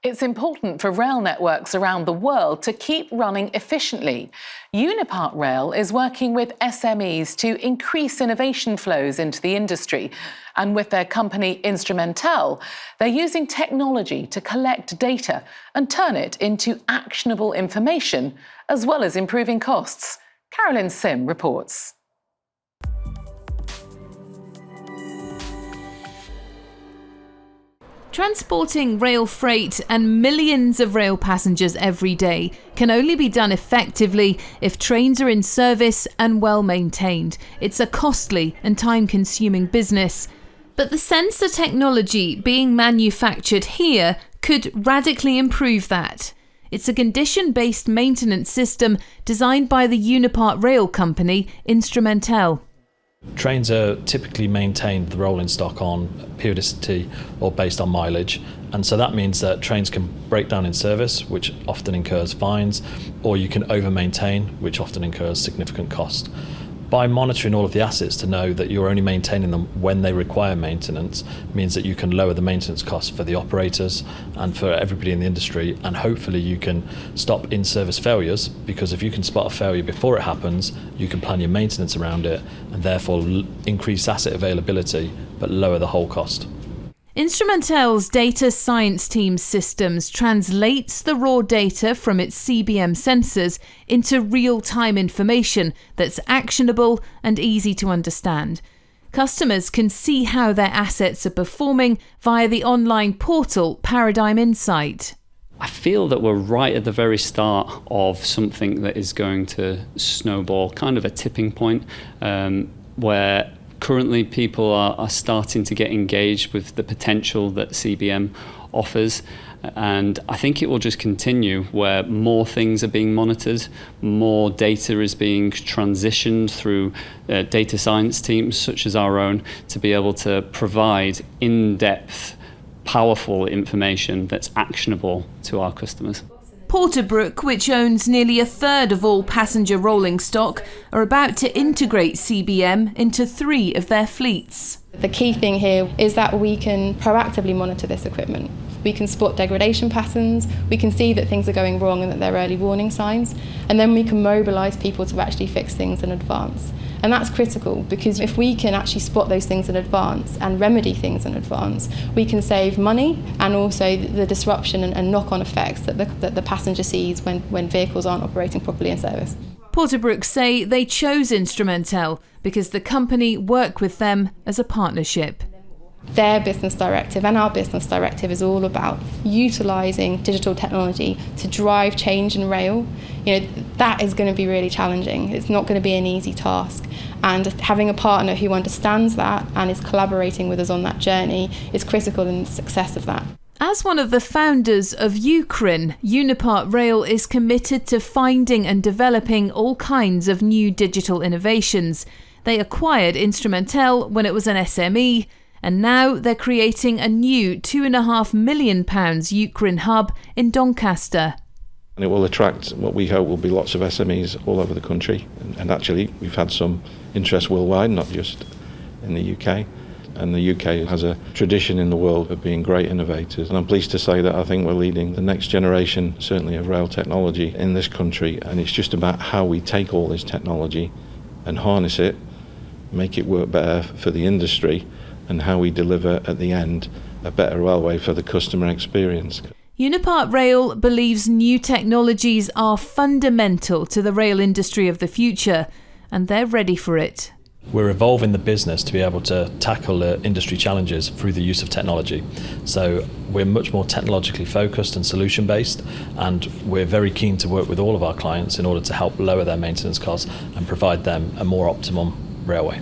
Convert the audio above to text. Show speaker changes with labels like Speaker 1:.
Speaker 1: It's important for rail networks around the world to keep running efficiently. Unipart Rail is working with SMEs to increase innovation flows into the industry. And with their company Instrumentel, they're using technology to collect data and turn it into actionable information, as well as improving costs. Carolyn Sim reports.
Speaker 2: Transporting rail freight and millions of rail passengers every day can only be done effectively if trains are in service and well maintained. It's a costly and time-consuming business. But the sensor technology being manufactured here could radically improve that. It's a condition-based maintenance system designed by the Unipart Rail company, Instrumentel.
Speaker 3: Trains are typically maintained, the rolling stock, on periodicity or based on mileage, and so that means that trains can break down in service, which often incurs fines, or you can over-maintain, which often incurs significant cost. By monitoring all of the assets to know that you're only maintaining them when they require maintenance means that you can lower the maintenance costs for the operators and for everybody in the industry, and hopefully you can stop in-service failures, because if you can spot a failure before it happens, you can plan your maintenance around it and therefore increase asset availability but lower the whole cost.
Speaker 2: Instrumentel's data science team systems translates the raw data from its CBM sensors into real-time information that's actionable and easy to understand. Customers can see how their assets are performing via the online portal Paradigm Insight.
Speaker 4: I feel that we're right at the very start of something that is going to snowball, kind of a tipping point, where currently people are starting to get engaged with the potential that CBM offers, and I think it will just continue where more things are being monitored, more data is being transitioned through data science teams such as our own to be able to provide in-depth, powerful information that's actionable to our customers.
Speaker 2: Porterbrook, which owns nearly a third of all passenger rolling stock, are about to integrate CBM into 3 of their fleets.
Speaker 5: The key thing here is that we can proactively monitor this equipment. We can spot degradation patterns, we can see that things are going wrong and that there are early warning signs, and then we can mobilise people to actually fix things in advance. And that's critical, because if we can actually spot those things in advance and remedy things in advance, we can save money and also the disruption and knock-on effects that the passenger sees when vehicles aren't operating properly in service.
Speaker 2: Porterbrook say they chose Instrumentel because the company worked with them as a partnership.
Speaker 5: Their business directive and our business directive is all about utilising digital technology to drive change in rail. That is going to be really challenging. It's not going to be an easy task. And having a partner who understands that and is collaborating with us on that journey is critical in the success of that.
Speaker 2: As one of the founders of Ukraine, Unipart Rail is committed to finding and developing all kinds of new digital innovations. They acquired Instrumentel when it was an SME, and now they're creating a new £2.5 million Ukraine hub in Doncaster.
Speaker 6: And it will attract what we hope will be lots of SMEs all over the country. And actually, we've had some interest worldwide, not just in the UK. And the UK has a tradition in the world of being great innovators. And I'm pleased to say that I think we're leading the next generation, certainly of rail technology in this country. And it's just about how we take all this technology and harness it, make it work better for the industry, and how we deliver at the end a better railway for the customer experience.
Speaker 2: Unipart Rail believes new technologies are fundamental to the rail industry of the future, and they're ready for it.
Speaker 3: We're evolving the business to be able to tackle the industry challenges through the use of technology. So we're much more technologically focused and solution based, and we're very keen to work with all of our clients in order to help lower their maintenance costs and provide them a more optimum railway.